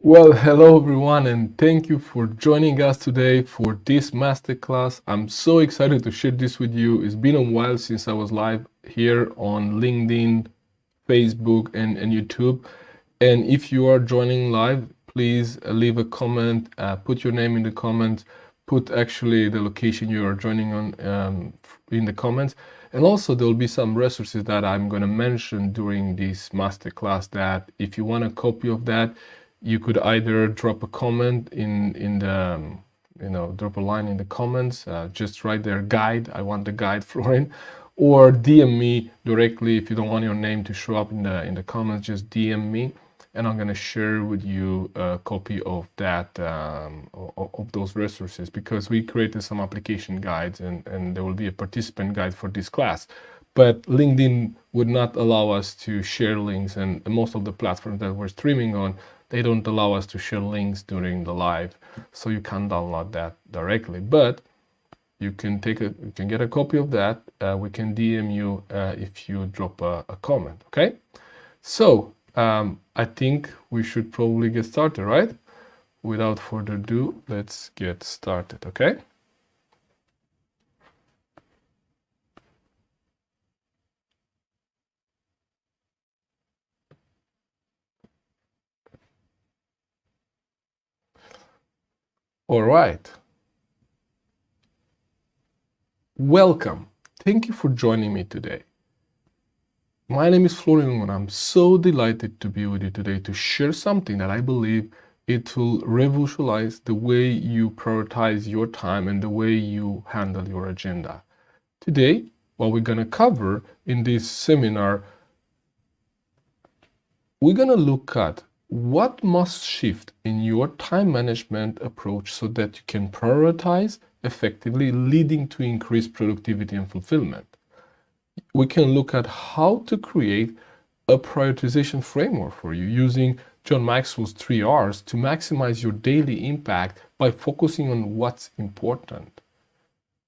Well, hello everyone, and thank you for joining us today for this masterclass. I'm so excited to share this with you. It's been a while since I was live here on LinkedIn, Facebook, and YouTube. And if you are joining live, please leave a comment, put your name in the comments, put actually the location you are joining on in the comments. And also there will be some resources that I'm going to mention during this masterclass that if you want a copy of that, you could either drop a comment in the drop a line in the comments, just write their guide, I want the guide, Florin, or DM me directly. If you don't want your name to show up in the comments, just DM me and I'm going to share with you a copy of that of those resources, because we created some application guides and there will be a participant guide for this class. But LinkedIn would not allow us to share links, and most of the platforms that we're streaming on, they don't allow us to share links during the live, so you can't download that directly. But you can get a copy of that. We can DM you if you drop a comment. Okay, so I think we should probably get started, right? Without further ado, let's get started. Okay. All right. Welcome. Thank you for joining me today. My name is Florian and I'm so delighted to be with you today to share something that I believe it will revolutionize the way you prioritize your time and the way you handle your agenda. Today, what we're going to cover in this seminar, we're going to look at what must shift in your time management approach so that you can prioritize effectively, leading to increased productivity and fulfillment. We can look at how to create a prioritization framework for you using John Maxwell's 3 R's to maximize your daily impact by focusing on what's important.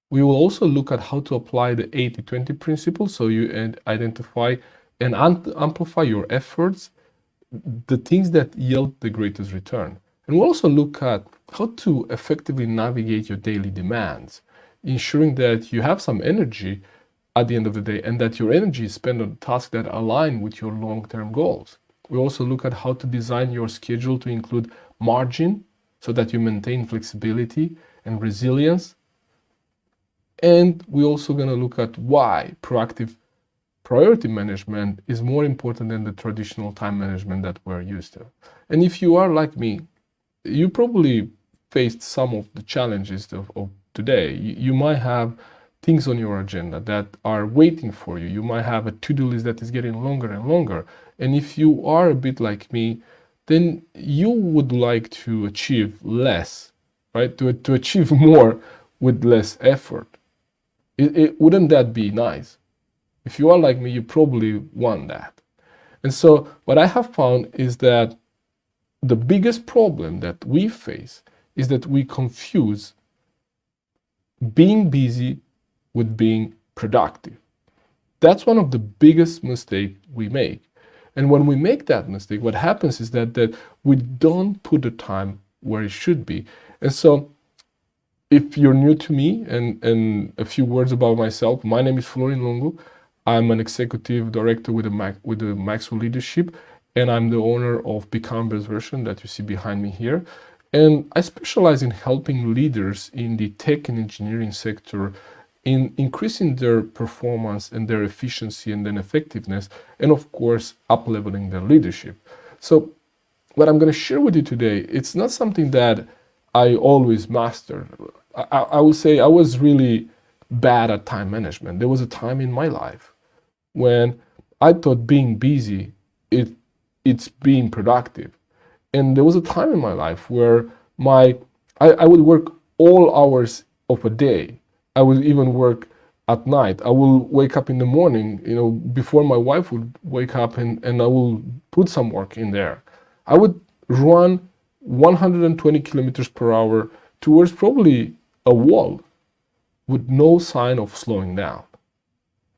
We will also look at how to apply the 80-20 principle so you identify and amplify your efforts, the things that yield the greatest return. And we'll also look at how to effectively navigate your daily demands, ensuring that you have some energy at the end of the day and that your energy is spent on tasks that align with your long-term goals. We also look at how to design your schedule to include margin so that you maintain flexibility and resilience. And we're also going to look at why proactive priority management is more important than the traditional time management that we're used to. And if you are like me, you probably faced some of the challenges of today. You might have things on your agenda that are waiting for you. You might have a to-do list that is getting longer and longer. And if you are a bit like me, then you would like to achieve less, right? To achieve more with less effort. Wouldn't that be nice? If you are like me, you probably want that. And so what I have found is that the biggest problem that we face is that we confuse being busy with being productive. That's one of the biggest mistakes we make. And when we make that mistake, what happens is that we don't put the time where it should be. And so if you're new to me, and a few words about myself, my name is Florin Lungu. I'm an executive director with the Maxwell leadership, and I'm the owner of Become Best Version that you see behind me here. And I specialize in helping leaders in the tech and engineering sector in increasing their performance and their efficiency and then effectiveness, and of course, up-leveling their leadership. So what I'm going to share with you today, it's not something that I always mastered. I will say I was really bad at time management. There was a time in my life when I thought being busy, it's being productive. And there was a time in my life where I would work all hours of a day. I would even work at night. I will wake up in the morning, before my wife would wake up, and I will put some work in there. I would run 120 kilometers per hour towards probably a wall with no sign of slowing down.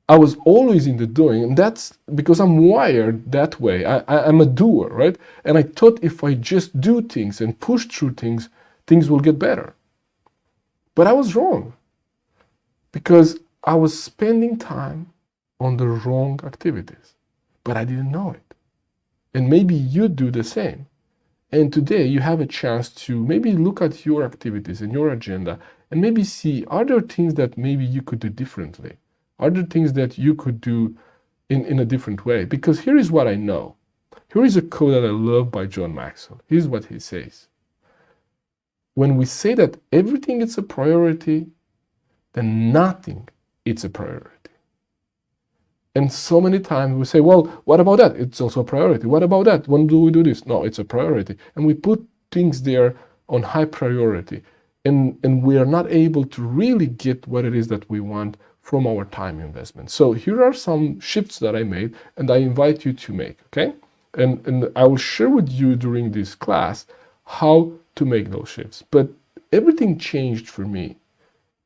I was always in the doing, and that's because I'm wired that way. I'm a doer, right? And I thought if I just do things and push through things, things will get better. But I was wrong, because I was spending time on the wrong activities, but I didn't know it. And maybe you do the same. And today you have a chance to maybe look at your activities and your agenda and maybe see, are there things that maybe you could do differently? Are there things that you could do in a different way? Because here is what I know. Here is a quote that I love by John Maxwell. Here's what he says. When we say that everything is a priority, then nothing is a priority. And so many times we say, well, what about that? It's also a priority. What about that? When do we do this? No, it's a priority. And we put things there on high priority. And we are not able to really get what it is that we want from our time investment. So here are some shifts that I made, and I invite you to make, okay? And I will share with you during this class how to make those shifts. But everything changed for me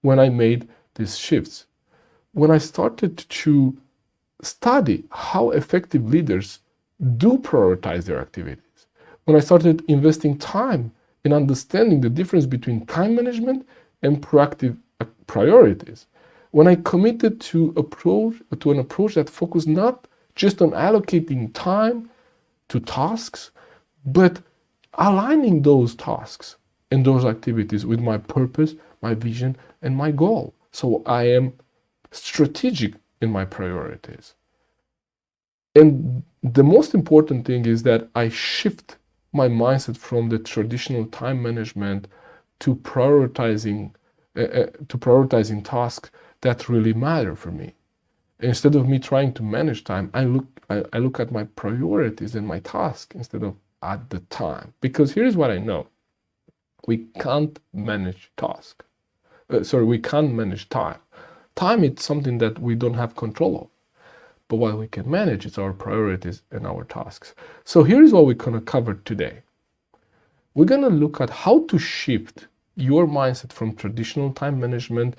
when I made these shifts. When I started to study how effective leaders do prioritize their activities, when I started investing time in understanding the difference between time management and proactive priorities, when I committed to an approach that focused not just on allocating time to tasks, but aligning those tasks and those activities with my purpose, my vision, and my goal. So I am strategic in my priorities. And the most important thing is that I shift my mindset from the traditional time management to prioritizing tasks that really matter for me. Instead of me trying to manage time, I look at my priorities and my task instead of at the time. Because here's what I know. We can't manage task. We can't manage time. Time is something that we don't have control of. But what we can manage is our priorities and our tasks. So here's what we're going to cover today. We're going to look at how to shift your mindset from traditional time management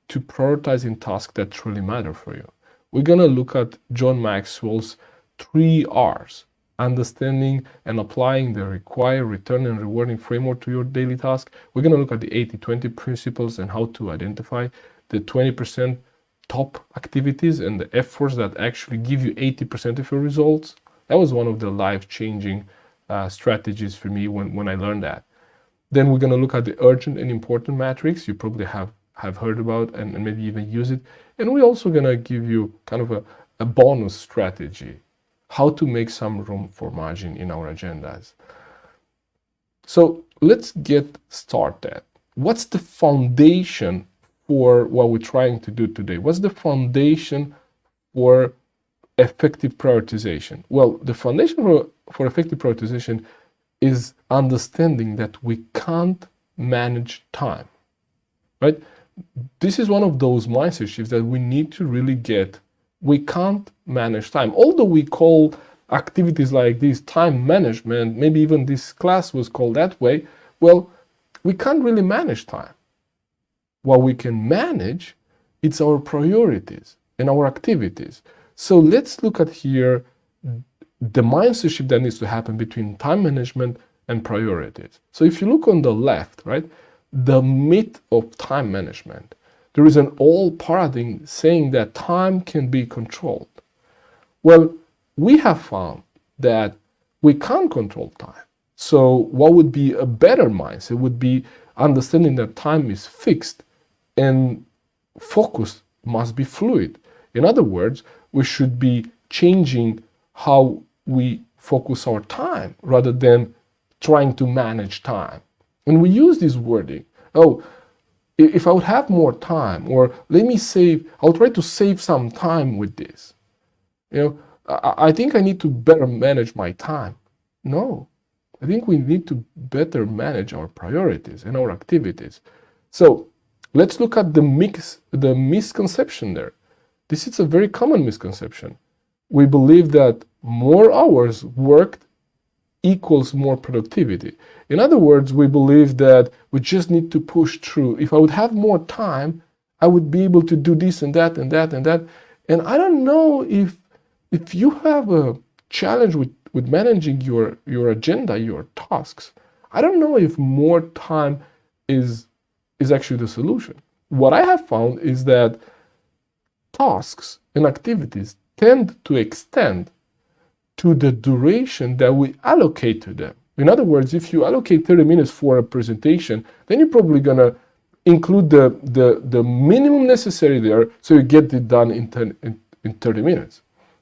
to prioritizing tasks that truly matter for you. We're going to look at John Maxwell's 3 R's, understanding and applying the required return and rewarding framework to your daily task. We're going to look at the 80-20 principles and how to identify the 20% top activities and the efforts that actually give you 80% of your results. That was one of the life-changing strategies for me when I learned that. Then we're going to look at the urgent and important matrix. You probably have heard about and maybe even use it. And we're also going to give you kind of a bonus strategy, how to make some room for margin in our agendas. So let's get started. What's the foundation for what we're trying to do today? What's the foundation for effective prioritization? Well, the foundation for effective prioritization is understanding that we can't manage time, right? This is one of those mindset shifts that we need to really get. We can't manage time. Although we call activities like this time management, maybe even this class was called that way, well, we can't really manage time. What we can manage, it's our priorities and our activities. So let's look at here the mindset shift that needs to happen between time management and priorities. So if you look on the left, right, the myth of time management, there is an old paradigm saying that time can be controlled. Well, we have found that we can't control time. So what would be a better mindset would be understanding that time is fixed and focus must be fluid. In other words, we should be changing how we focus our time rather than trying to manage time. And we use this wording, oh, if I would have more time, or I'll try to save some time with this. I think I need to better manage my time. No, I think we need to better manage our priorities and our activities. So let's look at the misconception there. This is a very common misconception. We believe that more hours worked equals more productivity. In other words, we believe that we just need to push through. If I would have more time, I would be able to do this and that and that and that. And I don't know if you have a challenge with managing your agenda, your tasks. I don't know if more time is actually the solution. What I have found is that tasks and activities tend to extend to the duration that we allocate to them. In other words, if you allocate 30 minutes for a presentation, then you're probably gonna include the minimum necessary there so you get it done in 30 minutes.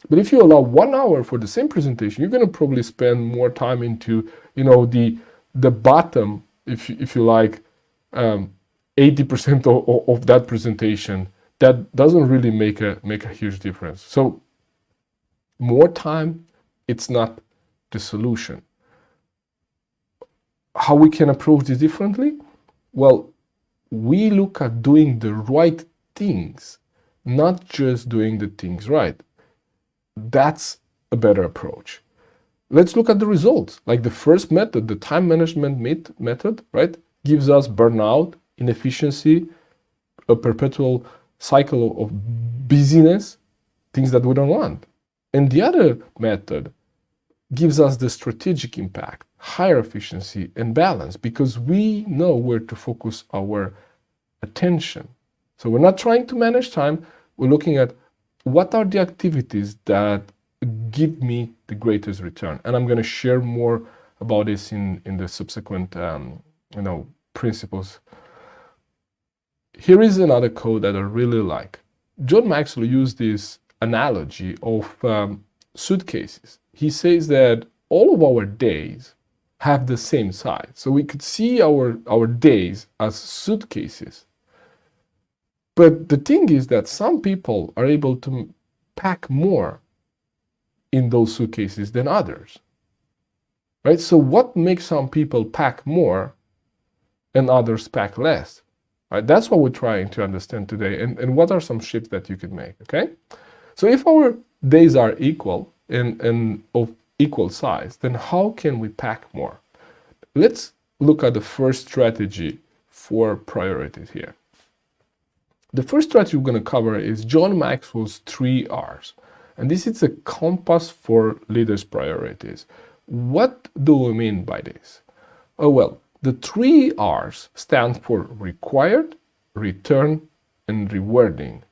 But if you allow 1 hour for the same presentation, you're gonna probably spend more time into, the bottom, if you like, 80% of that presentation. That doesn't really make a huge difference. So more time, it's not the solution. How we can approach this differently? Well, we look at doing the right things, not just doing the things right. That's a better approach. Let's look at the results. Like the first method, the time management method, right, gives us burnout, inefficiency, a perpetual cycle of busyness, things that we don't want. And the other method gives us the strategic impact, higher efficiency and balance, because we know where to focus our attention. So we're not trying to manage time, we're looking at what are the activities that give me the greatest return. And I'm going to share more about this in the subsequent principles. Here is another quote that I really like. John Maxwell used this analogy of suitcases. He says that all of our days have the same size. So we could see our days as suitcases. But the thing is that some people are able to pack more in those suitcases than others. Right? So what makes some people pack more and others pack less? Right? That's what we're trying to understand today. And what are some shifts that you could make? Okay? So if our days are equal and of equal size, then how can we pack more? Let's look at the first strategy for priorities here. The first strategy we're going to cover is John Maxwell's 3 R's. And this is a compass for leaders' priorities. What do we mean by this? Oh, well, the 3 R's stand for required, return, and rewarding.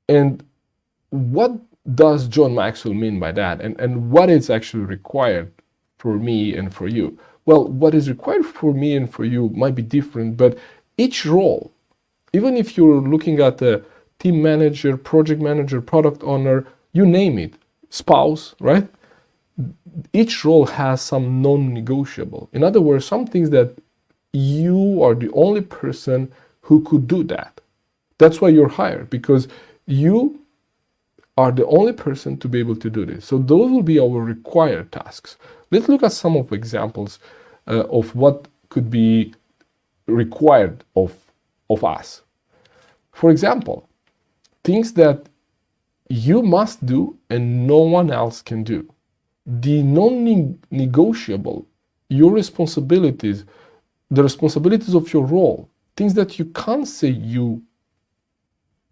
And what does John Maxwell mean by that? And what is actually required for me and for you? Well, what is required for me and for you might be different, but each role, even if you're looking at a team manager, project manager, product owner, you name it, spouse, right? Each role has some non-negotiable. In other words, some things that you are the only person who could do that. That's why you're hired, because you are the only person to be able to do this. So those will be our required tasks. Let's look at some of examples of what could be required of us. For example, things that you must do and no one else can do. The non-negotiable, your responsibilities, the responsibilities of your role, things that you can't say you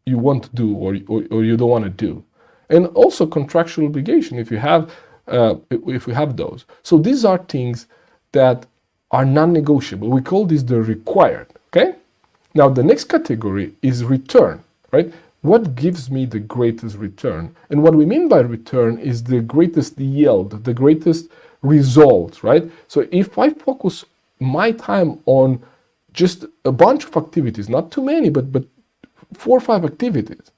want to do or you don't want to do. And also contractual obligation if you have those. So these are things that are non-negotiable. We call this the required, okay? Now the next category is return, right? What gives me the greatest return? And what we mean by return is the greatest yield, the greatest result, right? So if I focus my time on just a bunch of activities, not too many, but 4 or 5 activities,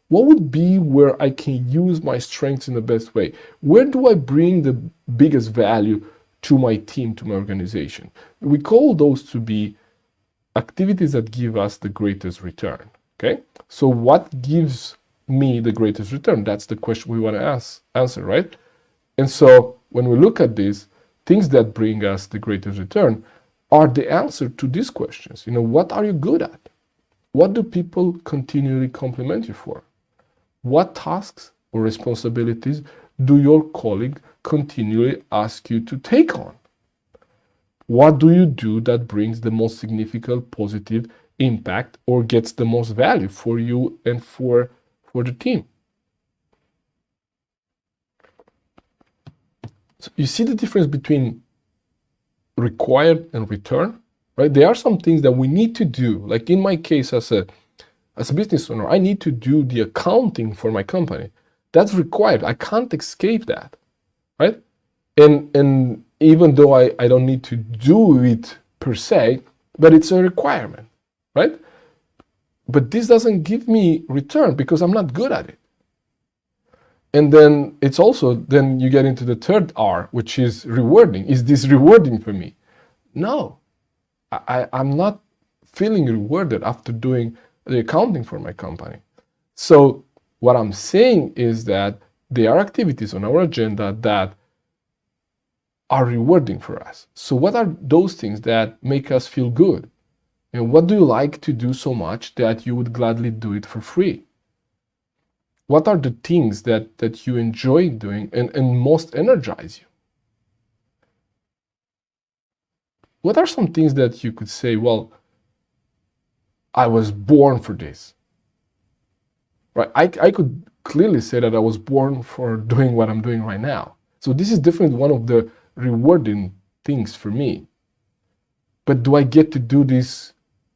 what would be where I can use my strengths in the best way? Where do I bring the biggest value to my team, to my organization? We call those to be activities that give us the greatest return, okay? So what gives me the greatest return? That's the question we want to answer, right? And so when we look at these, things that bring us the greatest return are the answer to these questions. What are you good at? What do people continually compliment you for? What tasks or responsibilities do your colleague continually ask you to take on? What do you do that brings the most significant positive impact or gets the most value for you and for for the team. So you see the difference between required and return, right? There are some things that we need to do. Like in my case as a business owner, I need to do the accounting for my company. That's required. I can't escape that, right? And even though I don't need to do it per se, but it's a requirement, right? But this doesn't give me return because I'm not good at it. And then it's also, then you get into the third R, which is rewarding. Is this rewarding for me? No, I'm not feeling rewarded after doing the accounting for my company. So what I'm saying is that there are activities on our agenda that are rewarding for us. So what are those things that make us feel good? You know, what do you like to do so much that you would gladly do it for free? What are the things that you enjoy doing and most energize you? What are some things that you could say, well, I was born for this, right? I could clearly say that I was born for doing what I'm doing right now. So this is definitely one of the rewarding things for me. But do I get to do this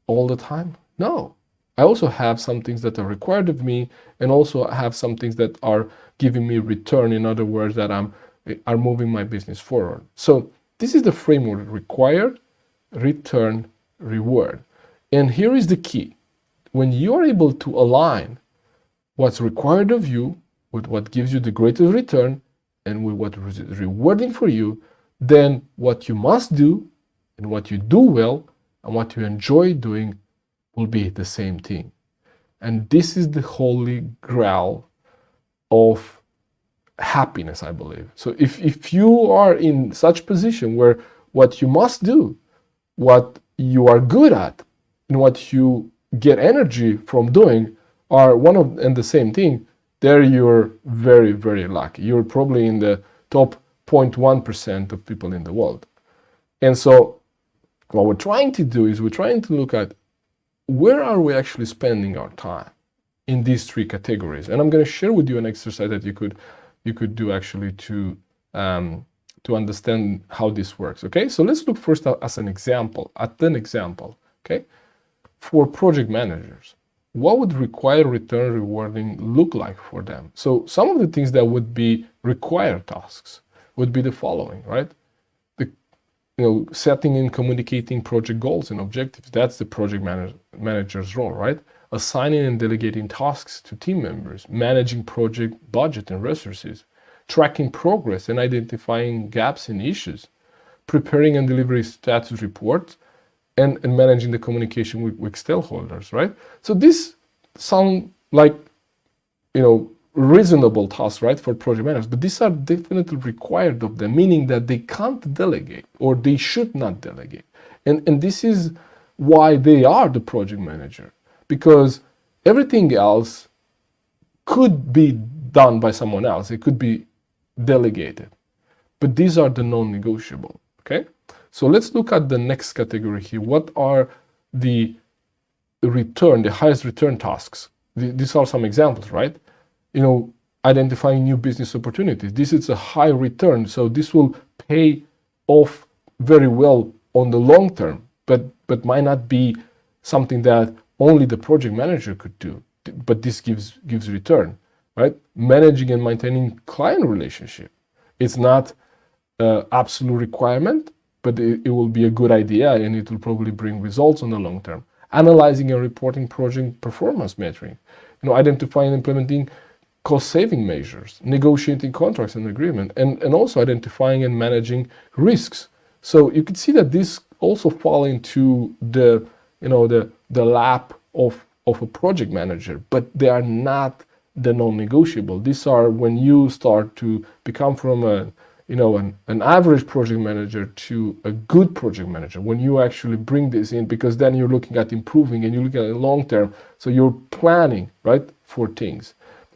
all the time? No. I also have some things that are required of me, and also have some things that are giving me return. In other words, that are moving my business forward. So this is the framework: required, return, reward. And here is the key. When you are able to align what's required of you with what gives you the greatest return and with what is rewarding for you, then what you must do and what you do well and what you enjoy doing will be the same thing. And this is the holy grail of happiness, I believe. So if you are in such position where what you must do, what you are good at, and what you get energy from doing are one of and the same thing, there you're very, very lucky. You're probably in the top 0.1% of people in the world. And so what we're trying to do is we're trying to look at where are we actually spending our time in these three categories. And I'm going to share with you an exercise that you could do actually to understand how this works. Okay, so let's look first at an example. Okay, for project managers, what would required, return, rewarding look like for them? So some of the things that would be required tasks would be the following, right? Setting and communicating project goals and objectives. That's the project manager's role, right? Assigning and delegating tasks to team members, managing project budget and resources, tracking progress and identifying gaps and issues, preparing and delivering status reports, and managing the communication with stakeholders, right? So this sound like, reasonable tasks, right, for project managers, but these are definitely required of them, meaning that they can't delegate or they should not delegate. And this is why they are the project manager, because everything else could be done by someone else. It could be delegated, but these are the non-negotiable, okay? So let's look at the next category here. What are the highest return tasks? These are some examples, right? Identifying new business opportunities. This is a high return, so this will pay off very well on the long term, but might not be something that only the project manager could do, but this gives return, right? Managing and maintaining client relationship. It's not an absolute requirement, but it will be a good idea and it will probably bring results on the long term. Analyzing and reporting project performance metrics, identifying and implementing cost-saving measures, negotiating contracts and agreement, and also identifying and managing risks. So you can see that this also fall into the lap of a project manager, but they are not the non-negotiable. These are when you start to become from an average project manager to a good project manager, when you actually bring this in, because then you're looking at improving and you look at it long term. So you're planning, right, for things.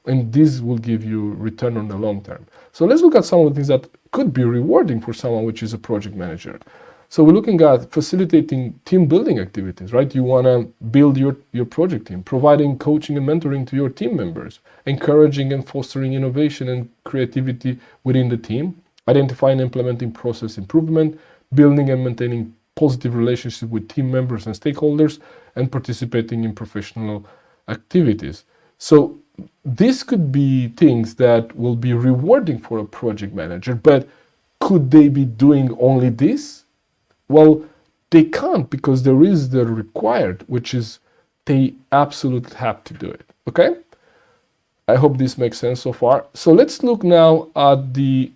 And this will give you return on the long term. So let's look at some of the things that could be rewarding for someone which is a project manager. So we're looking at facilitating team building activities, right? You want to build your project team, providing coaching and mentoring to your team members, encouraging and fostering innovation and creativity within the team, identifying and implementing process improvement, building and maintaining positive relationships with team members and stakeholders, and participating in professional activities. So this could be things that will be rewarding for a project manager, but could they be doing only this? Well, they can't, because there is the required, which is they absolutely have to do it. Okay? I hope this makes sense so far. So let's look now at the,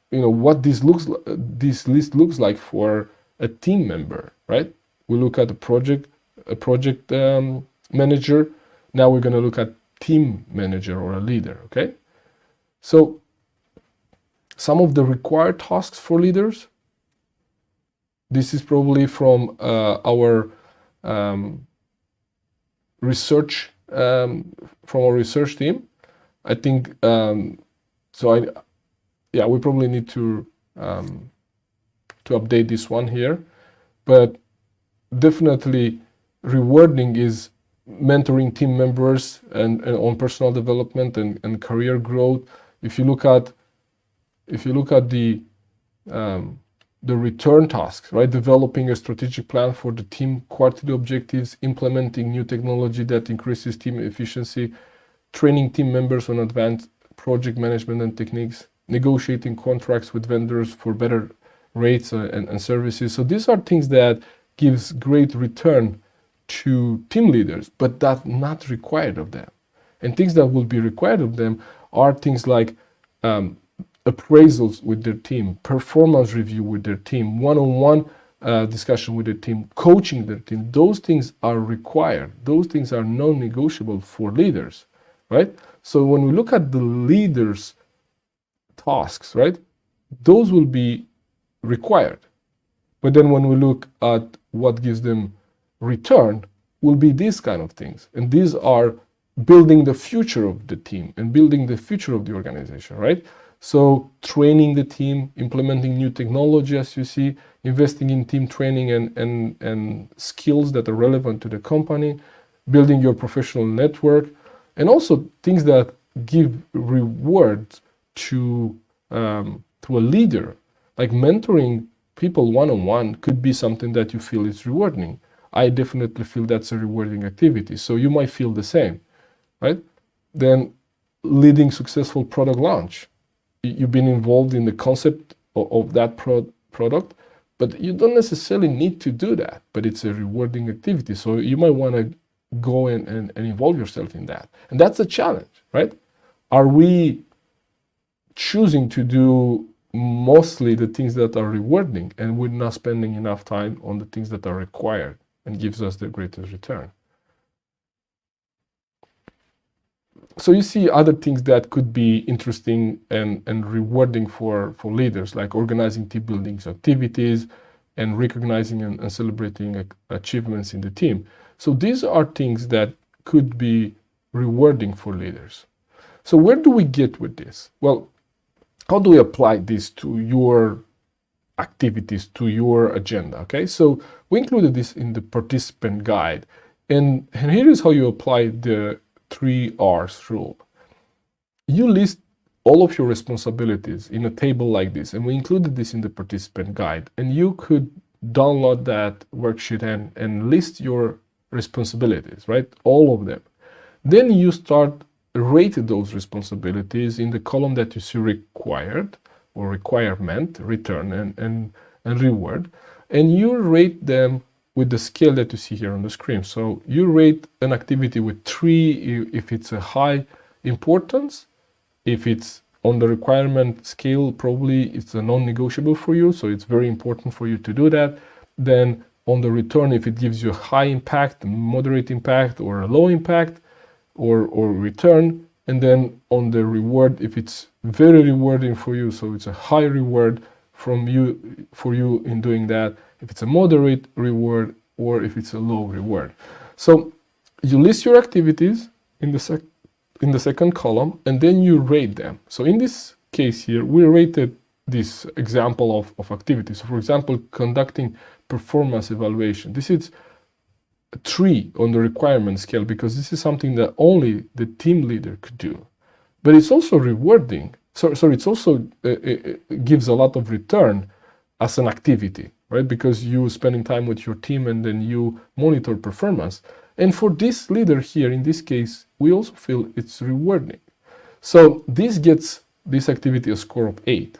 what this list looks like for a team member, right? We look at a project manager. Now we're going to look at team manager or a leader. Okay? So some of the required tasks for leaders. This is probably from our research team. I think we probably need to update this one here, but definitely rewarding is mentoring team members and on personal development and career growth. If you look at the return tasks, right? Developing a strategic plan for the team quarterly objectives, implementing new technology that increases team efficiency, training team members on advanced project management and techniques, negotiating contracts with vendors for better rates and services. So these are things that gives great return to team leaders, but that's not required of them. And things that will be required of them are things like appraisals with their team, performance review with their team, one-on-one discussion with their team, coaching their team. Those things are required. Those things are non-negotiable for leaders, right? So when we look at the leaders' tasks, right, those will be required. But then when we look at what gives them return, will be these kind of things. And these are building the future of the team and building the future of the organization, right? So training the team, implementing new technology, as you see, investing in team training and skills that are relevant to the company, building your professional network, and also things that give rewards to a leader, like mentoring people one-on-one could be something that you feel is rewarding. I definitely feel that's a rewarding activity. So you might feel the same, right? Then leading successful product launch. You've been involved in the concept of that product, but you don't necessarily need to do that, but it's a rewarding activity. So you might want to go and involve yourself in that. And that's a challenge, right? Are we choosing to do mostly the things that are rewarding and we're not spending enough time on the things that are required and gives us the greatest return? So you see other things that could be interesting and rewarding for leaders, like organizing team building activities and recognizing and celebrating achievements in the team. So these are things that could be rewarding for leaders. So where do we get with this? Well, how do we apply this to your activities, to your agenda? Okay, so we included this in the participant guide. And here is how you apply the 3 R's rule. You list all of your responsibilities in a table like this, and we included this in the participant guide. And you could download that worksheet and list your responsibilities, right? All of them. Then you start rate those responsibilities in the column that you see required or requirement, return and reward. And you rate them with the scale that you see here on the screen. So you rate an activity with 3 if it's a high importance. If it's on the requirement scale, probably it's a non-negotiable for you, so it's very important for you to do that. Then on the return, if it gives you a high impact, moderate impact, or a low impact, or return. And then on the reward, if it's very rewarding for you, so it's a high reward for you in doing that, if it's a moderate reward, or if it's a low reward. So you list your activities in the second column, and then you rate them. So in this case here, we rated this example of activities. So for example, conducting performance evaluation. This is a 3 on the requirement scale because this is something that only the team leader could do. But it's also rewarding. So it's also it gives a lot of return as an activity, right? Because you spending time with your team and then you monitor performance. And for this leader here, in this case, we also feel it's rewarding. So this gets this activity a score of 8.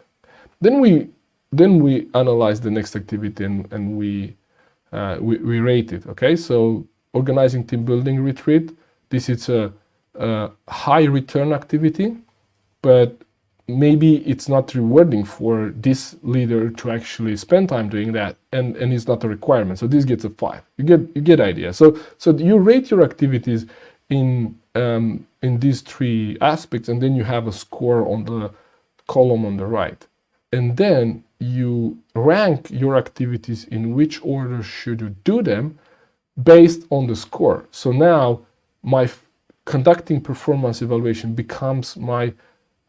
Then we analyze the next activity and we rate it. Okay, so organizing team building retreat. This is a high return activity, but maybe it's not rewarding for this leader to actually spend time doing that, and it's not a requirement. So this gets a 5. You get idea. So you rate your activities in these 3 aspects, and then you have a score on the column on the right, and then you rank your activities in which order should you do them based on the score. So now my conducting performance evaluation becomes my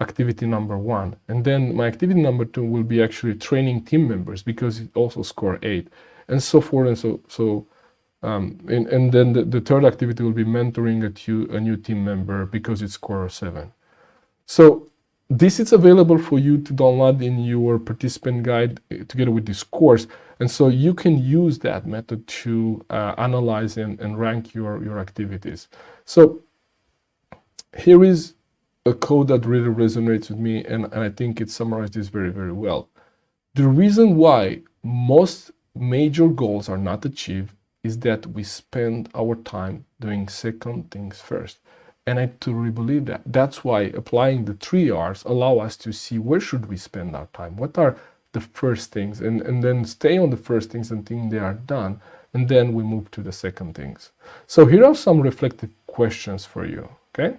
activity number 1, and then my activity number 2 will be actually training team members because it also score 8, and so forth and so and then the third activity will be mentoring a new team member because it score 7. So this is available for you to download in your participant guide together with this course, and so you can use that method to analyze and rank your activities. So here is a code that really resonates with me, and I think it summarizes this very, very well. The reason why most major goals are not achieved is that we spend our time doing second things first. And I truly believe that. That's why applying the 3 R's allow us to see where should we spend our time, what are the first things, and then stay on the first things until they are done, and then we move to the second things. So here are some reflective questions for you, okay?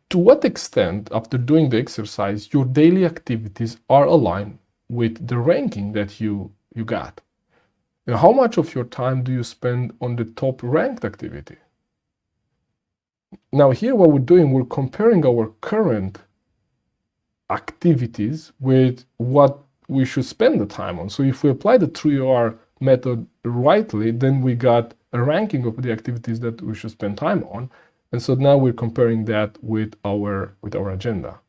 To what extent, after doing the exercise, your daily activities are aligned with the ranking that you got? And how much of your time do you spend on the top ranked activity? Now here what we're doing, we're comparing our current activities with what we should spend the time on. So if we apply the 3R method rightly, then we got a ranking of the activities that we should spend time on. And so now we're comparing that with our agenda.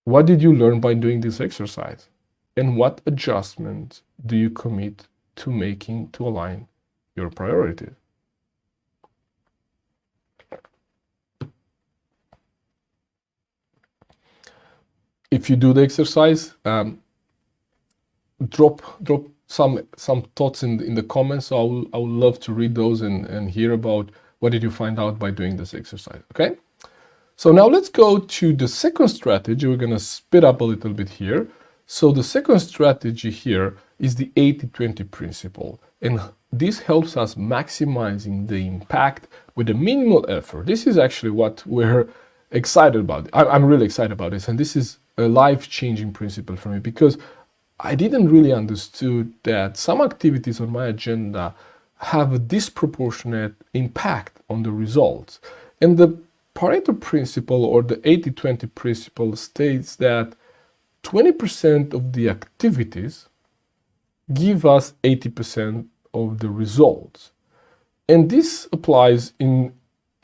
What did you learn by doing this exercise? And what adjustments do you commit to making to align your priorities? If you do the exercise, drop some thoughts in the comments. So I would love to read those and hear about what did you find out by doing this exercise, okay? So now let's go to the second strategy. We're gonna speed up a little bit here. So the second strategy here is the 80-20 principle. And this helps us maximizing the impact with a minimal effort. This is actually what we're excited about. I'm really excited about this. And this is a life-changing principle for me because I didn't really understood that some activities on my agenda have a disproportionate impact on the results. And the Pareto principle, or the 80-20 principle, states that 20% of the activities give us 80% of the results. And this applies in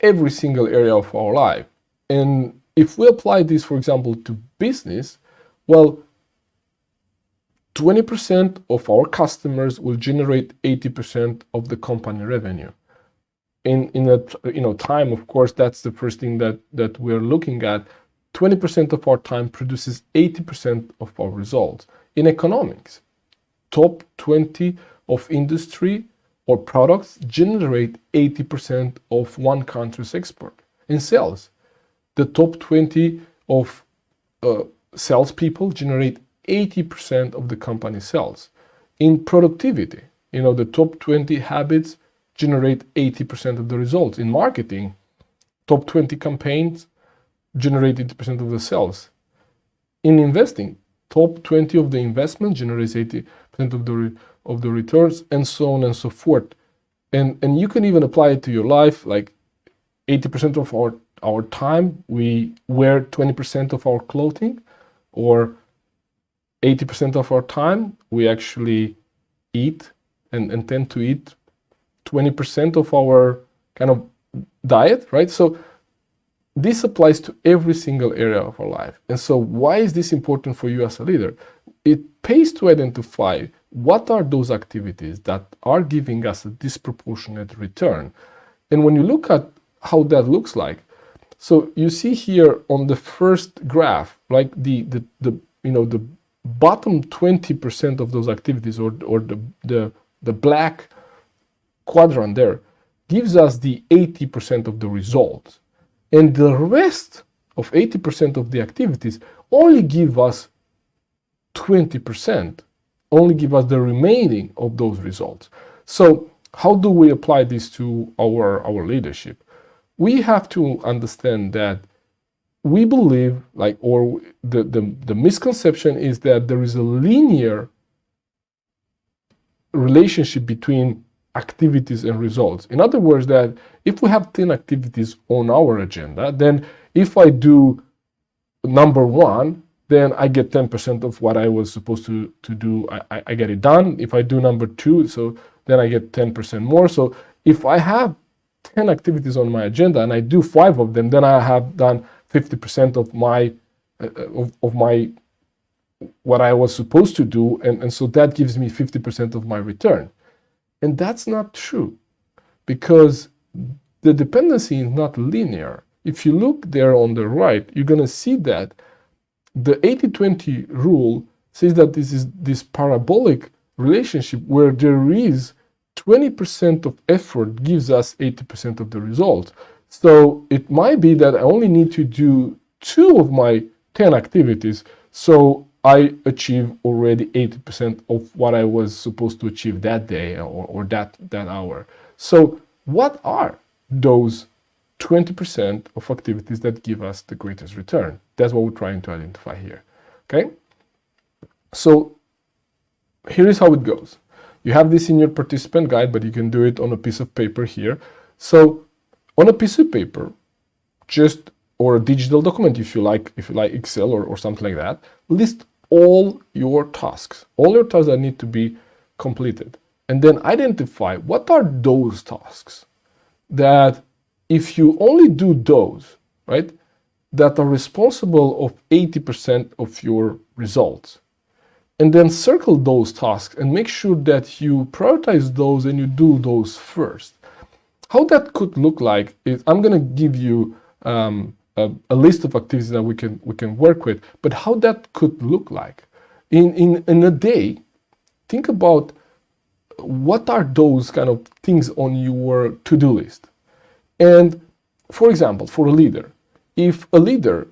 every single area of our life. And if we apply this, for example, to business, well, 20% of our customers will generate 80% of the company revenue. In a time, of course, that's the first thing that we're looking at. 20% of our time produces 80% of our results. In economics, top 20 of industry or products generate 80% of one country's export. In sales, the top 20 of salespeople generate 80% of the company's sales. In productivity, the top 20 habits generate 80% of the results. In marketing, top 20 campaigns generate 80% of the sales. In investing, top 20 of the investment generates 80% of the returns, and so on and so forth. And you can even apply it to your life, like 80% of our time, we wear 20% of our clothing, or 80% of our time, we actually eat and tend to eat 20% of our kind of diet, right? So this applies to every single area of our life. And so why is this important for you as a leader? It pays to identify what are those activities that are giving us a disproportionate return. And when you look at how that looks like, so you see here on the first graph, like the bottom 20% of those activities, or the black quadrant there, gives us the 80% of the results. And the rest of 80% of the activities only give us 20%, only give us the remaining of those results. So how do we apply this to our leadership? We have to understand that we believe, or the misconception is that there is a linear relationship between activities and results. In other words, that if we have 10 activities on our agenda, then if I do number 1, then I get 10% of what I was supposed to do. I get it done. If I do number 2, so then I get 10% more. So if I have 10 activities on my agenda and I do 5 of them, then I have done 50% of my what I was supposed to do, and so that gives me 50% of my return. And that's not true, because the dependency is not linear. If you look there on the right, you're going to see that the 80-20 rule says that this is this parabolic relationship where there is 20% of effort gives us 80% of the result. So it might be that I only need to do 2 of my 10 activities, so I achieve already 80% of what I was supposed to achieve that day or that hour. So what are those 20% of activities that give us the greatest return? That's what we're trying to identify here. Okay? So here is how it goes. You have this in your participant guide, but you can do it on a piece of paper here. So on a piece of paper, or a digital document if you like Excel or something like that, list all your tasks that need to be completed, and then identify what are those tasks that, if you only do those, right, that are responsible of 80% of your results. And then circle those tasks and make sure that you prioritize those and you do those first. How that could look like is, I'm going to give you a list of activities that we can work with, but how that could look like in a day. Think about what are those kind of things on your to-do list. And for example, for a leader, if a leader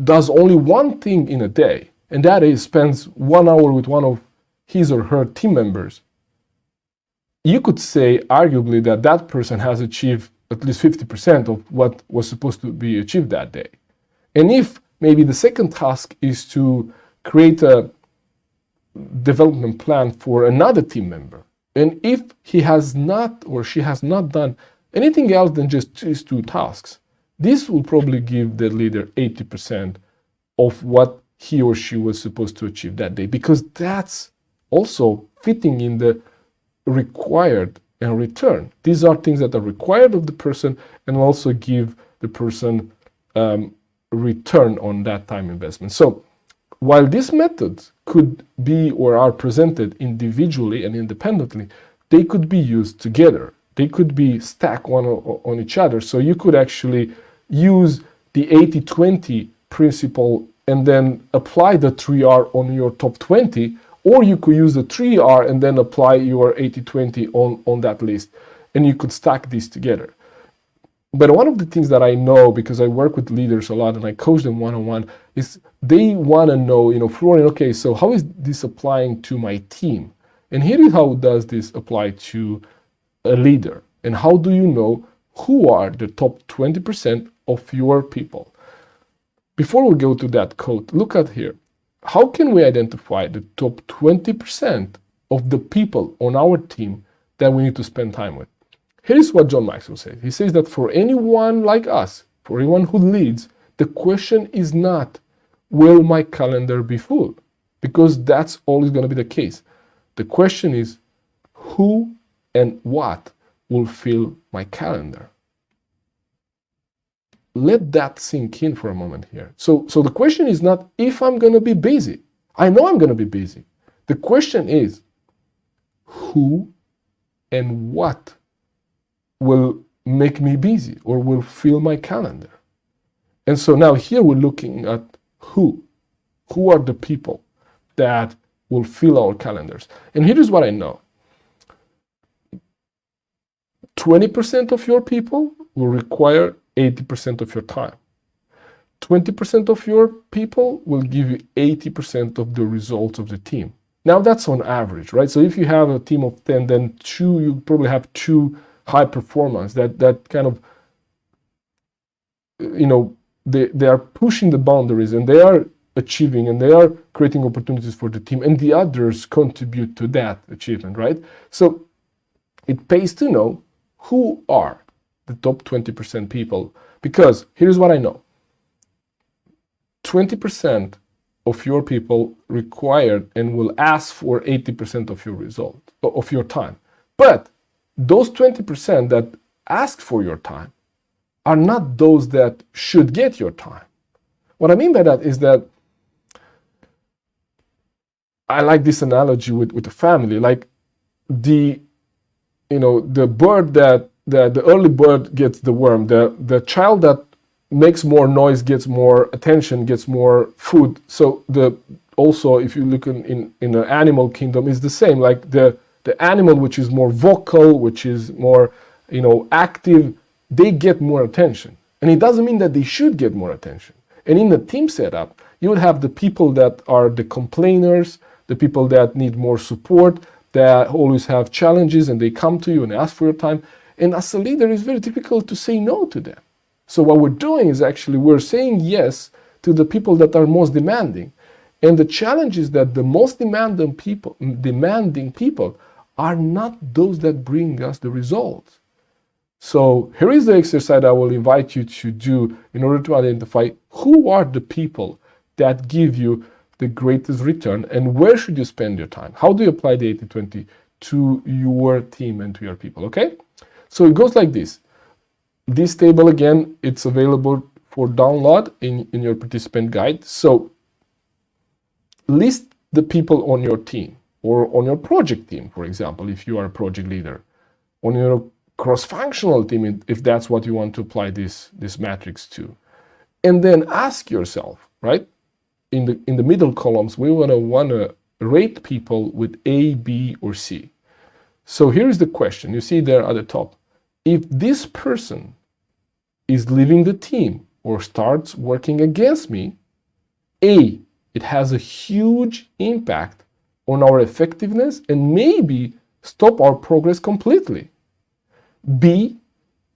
does only one thing in a day, and that is spends 1 hour with one of his or her team members, you could say arguably that that person has achieved at least 50% of what was supposed to be achieved that day. And if maybe the second task is to create a development plan for another team member, and if he has not or she has not done anything else than just these 2 tasks, this will probably give the leader 80% of what he or she was supposed to achieve that day, because that's also fitting in the required and return. These are things that are required of the person and also give the person return on that time investment. So while these methods could be or are presented individually and independently, they could be used together. They could be stacked one on each other. So you could actually use the 80-20 principle and then apply the 3R on your top 20, or you could use the 3R and then apply your 80-20 on that list, and you could stack these together. But one of the things that I know, because I work with leaders a lot and I coach them one-on-one, is they want to know, Florian, okay, so how is this applying to my team? And here is how does this apply to a leader, and how do you know who are the top 20% of your people? Before we go to that code, look at here. How can we identify the top 20% of the people on our team that we need to spend time with? Here's what John Maxwell says. He says that for anyone like us, for anyone who leads, the question is not, will my calendar be full? Because that's always going to be the case. The question is, who and what will fill my calendar? Let that sink in for a moment here. So the question is not if I'm going to be busy. I know I'm going to be busy. The question is, who and what will make me busy or will fill my calendar? And so now here we're looking at who. Who are the people that will fill our calendars? And here's what I know. 20% of your people will require 80% of your time. 20% of your people will give you 80% of the results of the team. Now that's on average, right? So if you have a team of 10, then you probably have 2 high performance that kind of, they are pushing the boundaries and they are achieving and they are creating opportunities for the team, and the others contribute to that achievement, right? So it pays to know who are the top 20% people, because here's what I know. 20% of your people required and will ask for 80% of your result, of your time. But those 20% that ask for your time are not those that should get your time. What I mean by that is that I like this analogy with the family, like the bird the early bird gets the worm, the child that makes more noise gets more attention, gets more food. So also if you look in the animal kingdom, is the same. Like the animal which is more vocal, which is more active, they get more attention. And it doesn't mean that they should get more attention. And in the team setup, you would have the people that are the complainers, the people that need more support, that always have challenges and they come to you and ask for your time. And as a leader, it's very difficult to say no to them. So what we're doing is actually we're saying yes to the people that are most demanding. And the challenge is that the most demanding people are not those that bring us the results. So here is the exercise I will invite you to do in order to identify who are the people that give you the greatest return and where should you spend your time. How do you apply the 80-20 to your team and to your people, okay? So it goes like this. This table, again, it's available for download in your participant guide. So list the people on your team or on your project team, for example, if you are a project leader, on your cross-functional team, if that's what you want to apply this matrix to. And then ask yourself, right? In the middle columns, we want to rate people with A, B, or C. So here's the question. You see there at the top. If this person is leaving the team or starts working against me, A, it has a huge impact on our effectiveness and maybe stop our progress completely. B,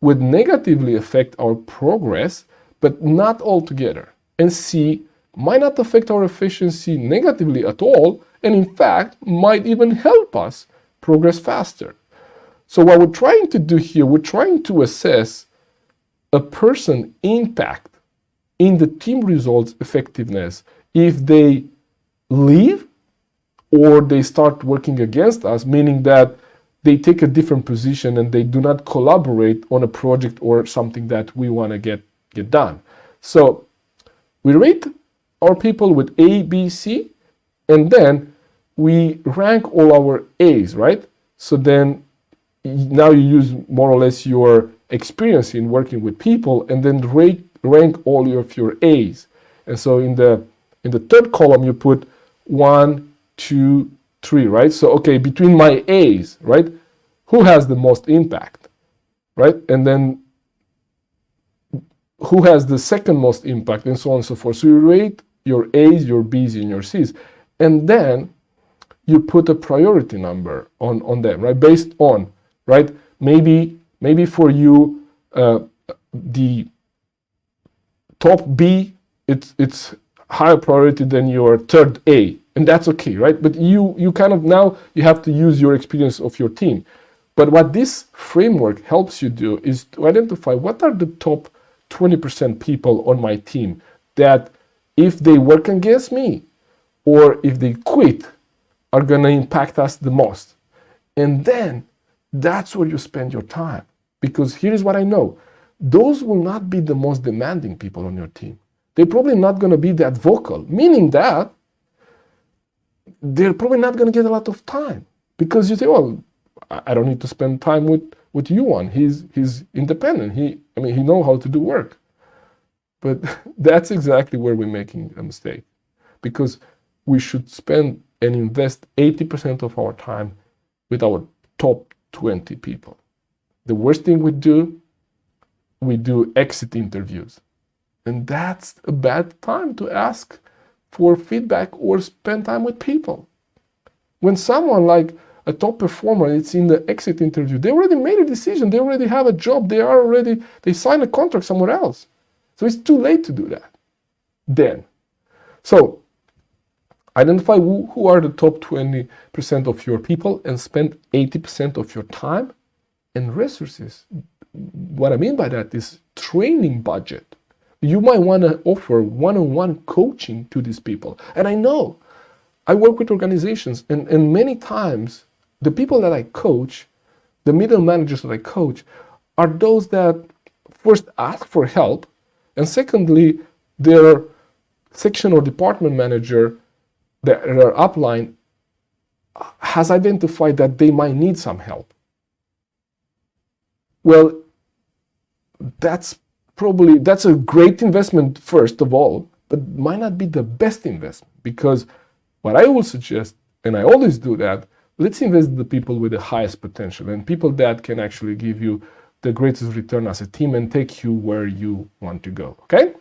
would negatively affect our progress, but not altogether. And C, might not affect our efficiency negatively at all, and in fact, might even help us progress faster. So what we're trying to do here, we're trying to assess a person's impact in the team results effectiveness if they leave or they start working against us, meaning that they take a different position and they do not collaborate on a project or something that we want to get done. So we rate our people with A, B, C, and then we rank all our A's, right? So then now you use more or less your experience in working with people and then rank all of your A's. And so in the third column, you put 1, 2, 3, right? So, okay, between my A's, right? Who has the most impact, right? And then who has the second most impact, and so on and so forth. So you rate your A's, your B's, and your C's. And then you put a priority number on them, right? Based on, right? Maybe for you, the top B, it's higher priority than your third A, and that's okay, right? But you kind of now you have to use your experience of your team. But what this framework helps you do is to identify what are the top 20% people on my team that if they work against me or if they quit are going to impact us the most. And then that's where you spend your time. Because here's what I know. Those will not be the most demanding people on your team. They're probably not going to be that vocal, meaning that they're probably not going to get a lot of time. Because you say, well, I don't need to spend time with Yuan. He's independent. He knows how to do work. But that's exactly where we're making a mistake. Because we should spend and invest 80% of our time with our top 20 people. The worst thing we do exit interviews. And that's a bad time to ask for feedback or spend time with people. When someone like a top performer is in the exit interview, they already made a decision, they already have a job, they signed a contract somewhere else. So it's too late to do that then. So identify who are the top 20% of your people and spend 80% of your time and resources. What I mean by that is training budget. You might want to offer one-on-one coaching to these people. And I know, I work with organizations and many times the people that I coach, the middle managers that I coach, are those that first ask for help, and secondly, their section or department manager, their upline, has identified that they might need some help. Well, that's a great investment first of all, but might not be the best investment, because what I will suggest, and I always do that, let's invest in the people with the highest potential and people that can actually give you the greatest return as a team and take you where you want to go, okay?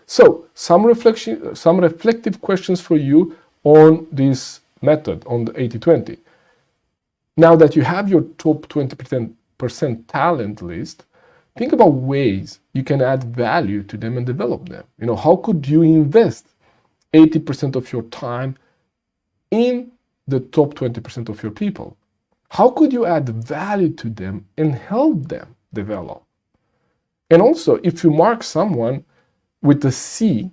So some reflective questions for you on this method, on the 80-20. Now that you have your top 20% talent list, think about ways you can add value to them and develop them. How could you invest 80% of your time in the top 20% of your people? How could you add value to them and help them develop? And also, if you mark someone with a C,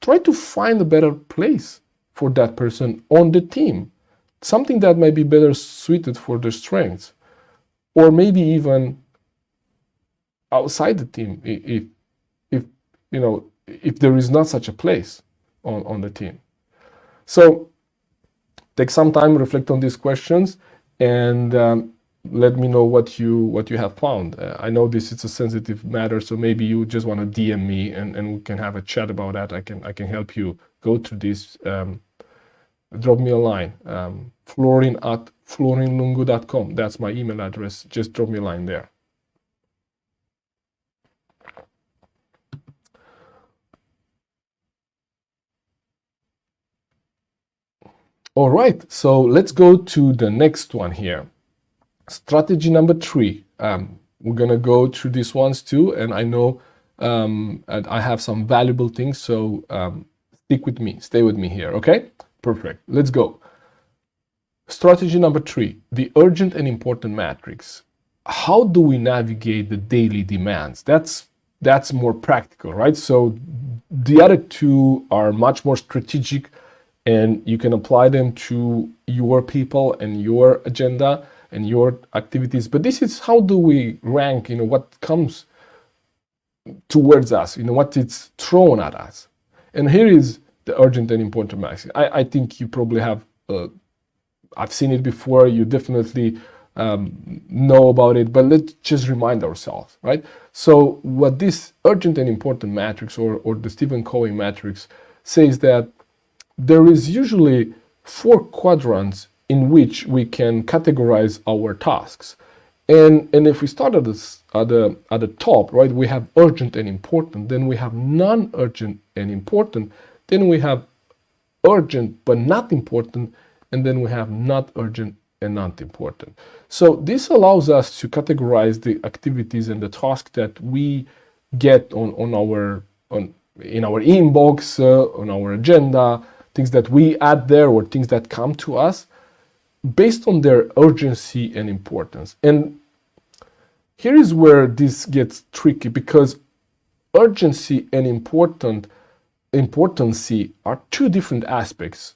try to find a better place for that person on the team, something that might be better suited for their strengths, or maybe even outside the team if there is not such a place on the team. So take some time, reflect on these questions, and let me know what you have found. I know this is a sensitive matter, so maybe you just want to DM me and we can have a chat about that. I can help you go through this. Drop me a line, florin@florinlungu.com. That's my email address. Just drop me a line there. All right, so let's go to the next one here. Strategy number 3. We're gonna go through these ones too, and I know I have some valuable things, so stick with me, stay with me here, okay? Perfect, let's go. Strategy number 3, the urgent and important matrix. How do we navigate the daily demands? That's more practical, right? So the other two are much more strategic, and you can apply them to your people and your agenda and your activities. But this is how do we rank, what comes towards us, what it's thrown at us. And here is the urgent and important matrix. I think you probably have, I've seen it before, you definitely know about it, but let's just remind ourselves, right? So what this urgent and important matrix or the Stephen Covey matrix says that there is usually 4 quadrants in which we can categorize our tasks. And if we start at the top, right, we have urgent and important, then we have non-urgent and important, then we have urgent but not important, and then we have not urgent and not important. So this allows us to categorize the activities and the tasks that we get in our inbox, on our agenda, things that we add there or things that come to us based on their urgency and importance. And here is where this gets tricky, because urgency and importancy are two different aspects,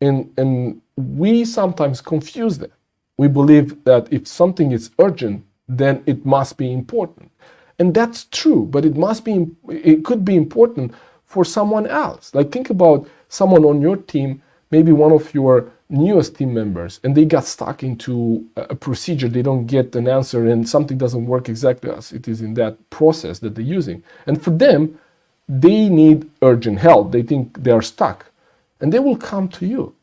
and we sometimes confuse them. We believe that if something is urgent, then it must be important, and that's true. But it could be important for someone else. Like, think about someone on your team, maybe one of your newest team members, and they got stuck into a procedure, they don't get an answer, and something doesn't work exactly as it is in that process that they're using. And for them, they need urgent help. They think they are stuck, and they will come to you.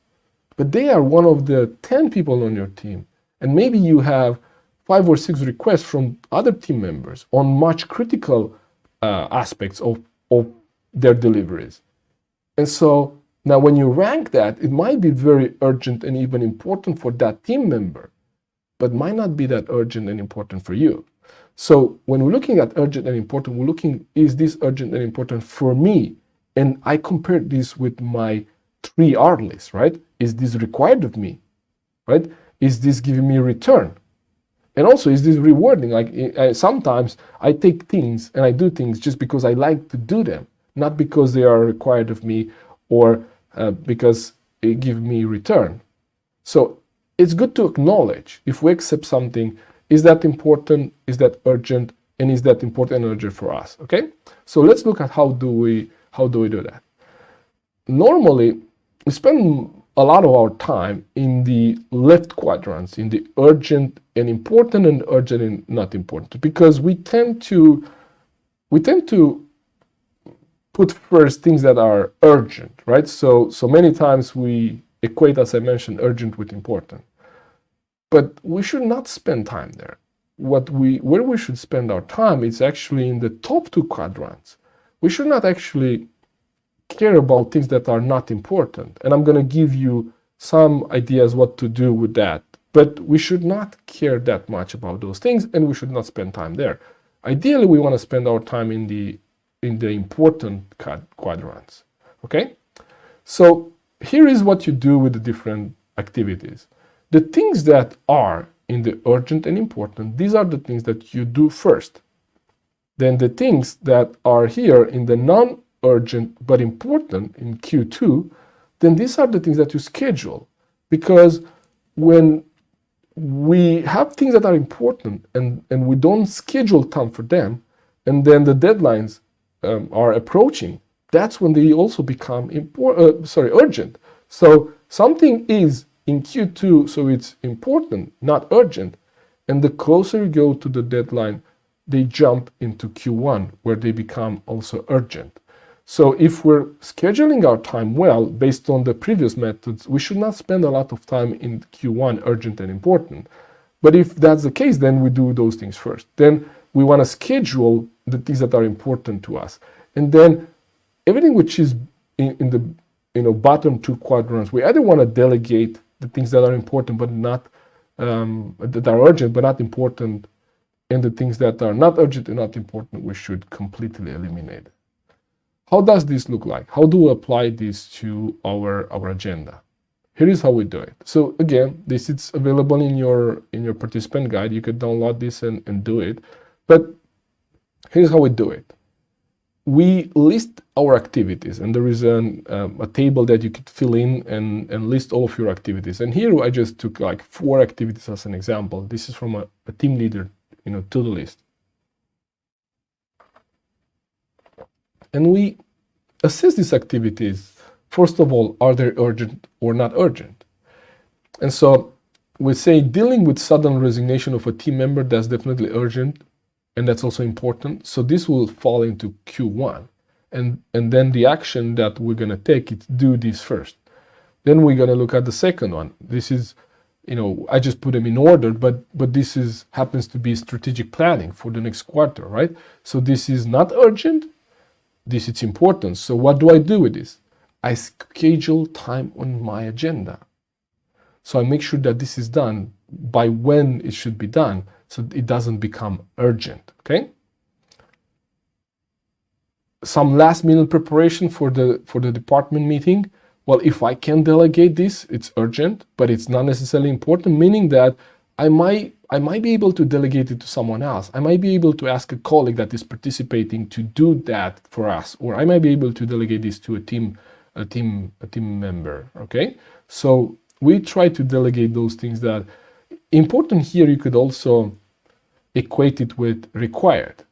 But they are one of the 10 people on your team, and maybe you have 5 or 6 requests from other team members on much critical aspects of their deliveries. And so now when you rank that, it might be very urgent and even important for that team member, but might not be that urgent and important for you. So when we're looking at urgent and important, we're looking, is this urgent and important for me? And I compare this with my 3R list, right? Is this required of me, right? Is this giving me return? And also, is this rewarding? Like, sometimes I take things and I do things just because I like to do them, not because they are required of me or because it gives me return. So it's good to acknowledge, if we accept something, is that important, is that urgent, and is that important and urgent for us, okay? So let's look at how do we do that. Normally, we spend a lot of our time in the left quadrants, in the urgent and important and urgent and not important, because we tend to put first things that are urgent, right? So many times we equate, as I mentioned, urgent with important. But we should not spend time there. Where we should spend our time is actually in the top 2 quadrants. We should not actually care about things that are not important. And I'm going to give you some ideas what to do with that. But we should not care that much about those things, and we should not spend time there. Ideally, we want to spend our time in the important quadrants, okay? So here is what you do with the different activities. The things that are in the urgent and important, these are the things that you do first. Then the things that are here in the non-urgent but important in Q2, then these are the things that you schedule. Because when we have things that are important and we don't schedule time for them, and then the deadlines are approaching, that's when they also become urgent. So something is in Q2, so it's important, not urgent. And the closer you go to the deadline, they jump into Q1, where they become also urgent. So if we're scheduling our time well, based on the previous methods, we should not spend a lot of time in Q1, urgent and important. But if that's the case, then we do those things first. Then we want to schedule the things that are important to us. And then everything which is in the bottom 2 quadrants, we either want to delegate the things that are important but not that are urgent but not important, and the things that are not urgent and not important we should completely eliminate. How does this look like? How do we apply this to our agenda? Here is how we do it. So again, this is available in your participant guide. You can download this and do it. But here's how we do it. We list our activities, and there is a table that you could fill in and list all of your activities. And here I just took like 4 activities as an example. This is from a team leader, to-do list. And we assess these activities. First of all, are they urgent or not urgent? And so we say dealing with sudden resignation of a team member, that's definitely urgent. And that's also important. So this will fall into Q1. And then the action that we're going to take is do this first. Then we're going to look at the second one. This is, I just put them in order, but this happens to be strategic planning for the next quarter, right? So this is not urgent. This is important. So what do I do with this? I schedule time on my agenda. So I make sure that this is done by when it should be done, so it doesn't become urgent, okay? Some last minute preparation for the department meeting. Well, if I can delegate this, it's urgent, but it's not necessarily important, meaning that I might be able to delegate it to someone else. I might be able to ask a colleague that is participating to do that for us, or I might be able to delegate this to a team member. Okay, so we try to delegate those things that important. Here you could also equate it with required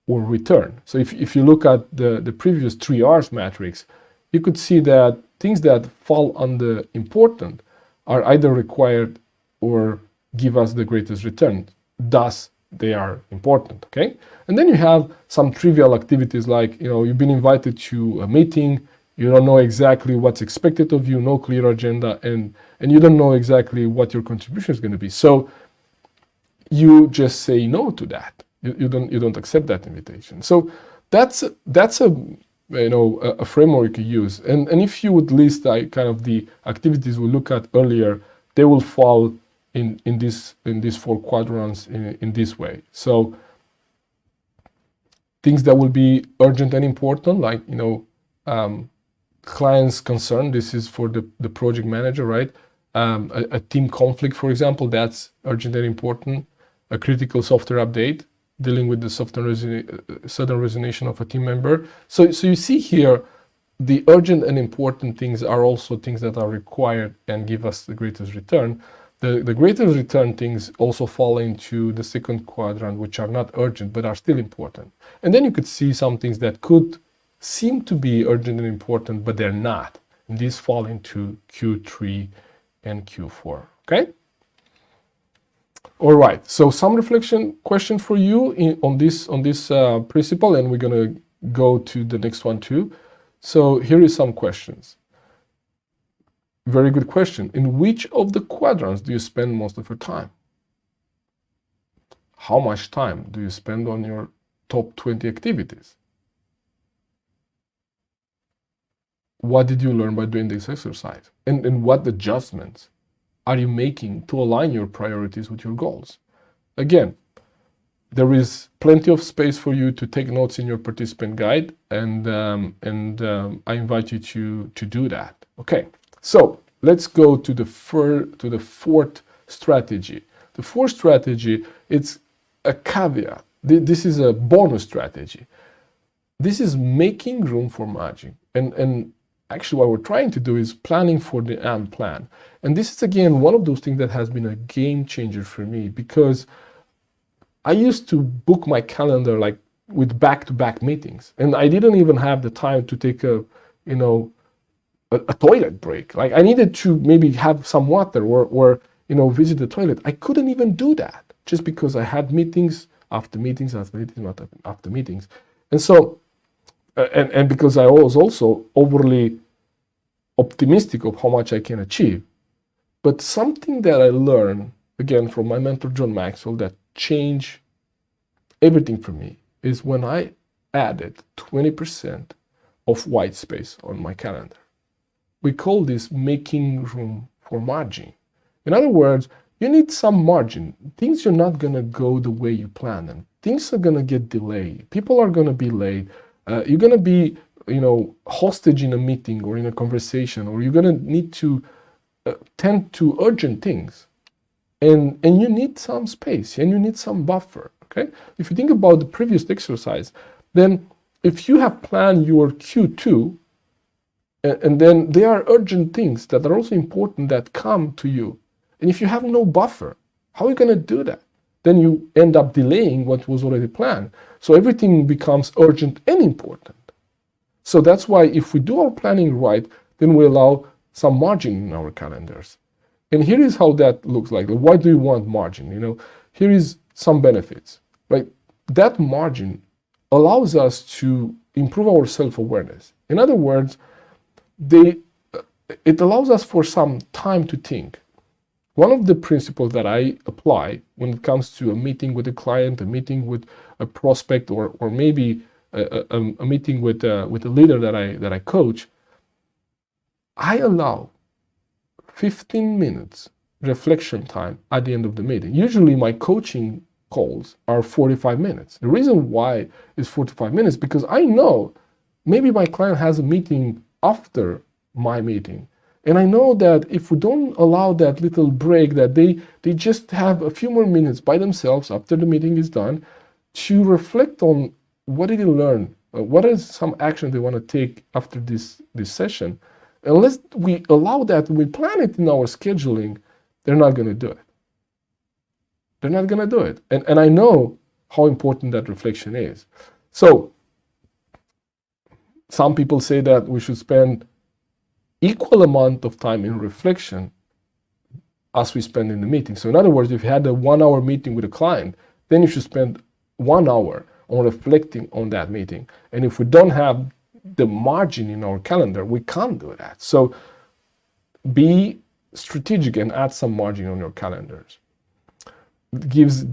or return. So if you look at the previous 3 R's matrix, you could see that things that fall under important are either required or give us the greatest return. Thus, they are important, okay? And then you have some trivial activities like, you've been invited to a meeting, you don't know exactly what's expected of you, no clear agenda, and you don't know exactly what your contribution is going to be. So you just say no to that. You don't accept that invitation. So that's a framework you use. And if you would list kind of the activities we looked at earlier, they will fall in these 4 quadrants in this way. So things that will be urgent and important, like client's concern. This is for the project manager, right? A team conflict, for example, that's urgent and important. A critical software update, dealing with the sudden resignation of a team member. So you see here, the urgent and important things are also things that are required and give us the greatest return. The greatest return things also fall into the second quadrant, which are not urgent, but are still important. And then you could see some things that could seem to be urgent and important, but they're not. And these fall into Q3 and Q4, okay? All right, so some reflection question for you on this principle, and we're gonna go to the next one too. So here is some questions. Very good question. In which of the quadrants do you spend most of your time? How much time do you spend on your top 20 activities? What did you learn by doing this exercise? And what adjustments are you making to align your priorities with your goals? Again, there is plenty of space for you to take notes in your participant guide, and I invite you to do that. Okay, so let's go to the fourth strategy. The fourth strategy, it's a caveat. This is a bonus strategy. This is making room for margin. And actually what we're trying to do is planning for the unplanned. And this is, again, one of those things that has been a game changer for me, because I used to book my calendar like with back-to-back meetings, and I didn't even have the time to take a toilet break. Like, I needed to maybe have some water or visit the toilet. I couldn't even do that just because I had meetings after meetings after meetings after meetings. And so, and because I was also overly optimistic of how much I can achieve. But something that I learned, again, from my mentor, John Maxwell, that changed everything for me is when I added 20% of white space on my calendar. We call this making room for margin. In other words, you need some margin. Things are not going to go the way you plan them. Things are going to get delayed. People are going to be late. You're going to be, hostage in a meeting or in a conversation, or you're going to need to tend to urgent things. And you need some space and you need some buffer, okay? If you think about the previous exercise, then if you have planned your Q2, and then there are urgent things that are also important that come to you, and if you have no buffer, how are you going to do that? Then you end up delaying what was already planned. So everything becomes urgent and important. So that's why if we do our planning right, then we allow some margin in our calendars. And here is how that looks like. Why do you want margin? Here is some benefits, right? That margin allows us to improve our self-awareness. In other words, it allows us for some time to think. One of the principles that I apply when it comes to a meeting with a client, a meeting with a prospect, or maybe a meeting with a leader that I coach, I allow 15 minutes reflection time at the end of the meeting. Usually my coaching calls are 45 minutes. The reason why is 45 minutes because I know maybe my client has a meeting after my meeting. And I know that if we don't allow that little break, that they just have a few more minutes by themselves after the meeting is done to reflect on what did they learn, what is some action they want to take after this session. Unless we allow that, we plan it in our scheduling, they're not going to do it. They're not going to do it. And I know how important that reflection is. So some people say that we should spend equal amount of time in reflection as we spend in the meeting. So in other words, if you had a 1 hour meeting with a client, then you should spend 1 hour on reflecting on that meeting. And if we don't have the margin in our calendar, we can't do that. So be strategic and add some margin on your calendars. It gives,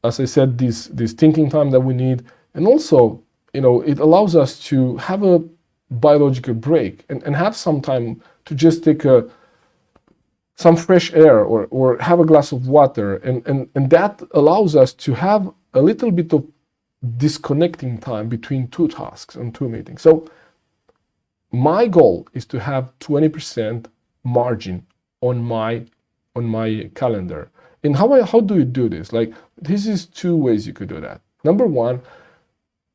as I said, this thinking time that we need. And also, it allows us to have a biological break and have some time to just take some fresh air or have a glass of water, and that allows us to have a little bit of disconnecting time between two tasks and two meetings. So my goal is to have 20% margin on my calendar. And how do you do this? Like, this is two ways you could do that. Number one,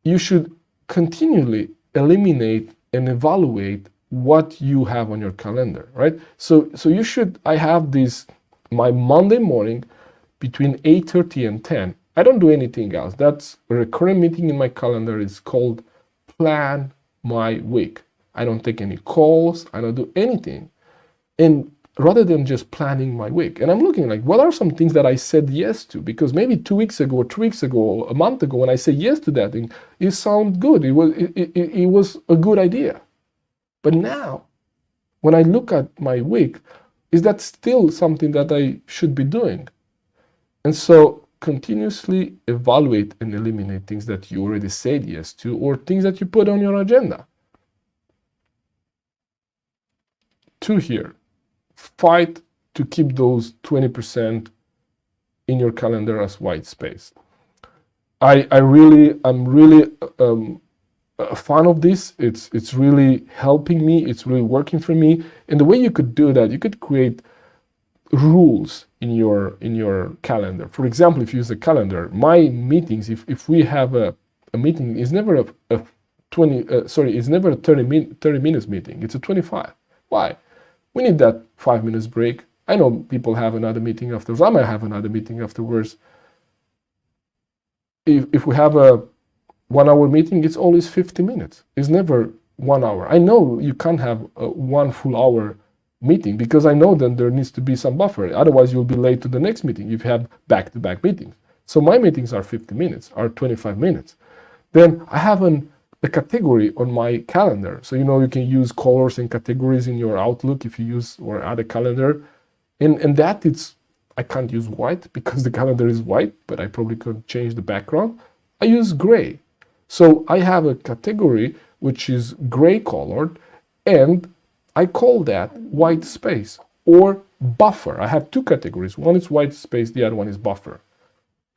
you should continually eliminate and evaluate what you have on your calendar, right? So you should, I have my Monday morning between 8:30 and 10. I don't do anything else. That's a recurring meeting in my calendar. It's called Plan My Week. I don't take any calls. I don't do anything. And rather than just planning my week, and I'm looking like, what are some things that I said yes to? Because maybe 2 weeks ago, or 3 weeks ago, or a month ago, when I say yes to that thing, it sounded good. It was a good idea. But now, when I look at my week, is that still something that I should be doing? And so continuously evaluate and eliminate things that you already said yes to, or things that you put on your agenda. 2 here. Fight to keep those 20% in your calendar as white space. I'm really a fan of this. It's really helping me. It's really working for me. And the way you could do that, you could create rules in your calendar. For example, if you use a calendar, my meetings, if we have a meeting, is never it's never a 30 minutes meeting. It's a 25. Why? We need that 5 minutes break. I know people have another meeting afterwards. I might have another meeting afterwards. If we have a 1 hour meeting, it's always 50 minutes. It's never 1 hour. I know you can't have a 1 full hour meeting, because I know that there needs to be some buffer. Otherwise, you'll be late to the next meeting if you have back-to-back meetings. So my meetings are 50 minutes, are 25 minutes. Then I have a category on my calendar. So you can use colors and categories in your Outlook if you use or add a calendar. And that I can't use white because the calendar is white, but I probably could change the background. I use gray. So I have a category which is gray colored, and I call that white space or buffer. I have 2 categories. One is white space, the other one is buffer.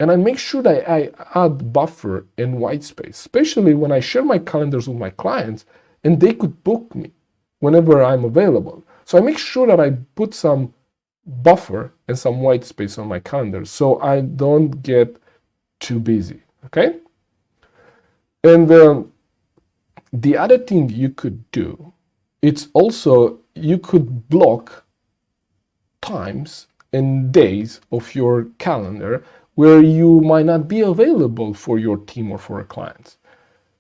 And I make sure that I add buffer and white space, especially when I share my calendars with my clients and they could book me whenever I'm available. So I make sure that I put some buffer and some white space on my calendar so I don't get too busy, okay? And the other thing you could do, it's also, you could block times and days of your calendar where you might not be available for your team or for a client.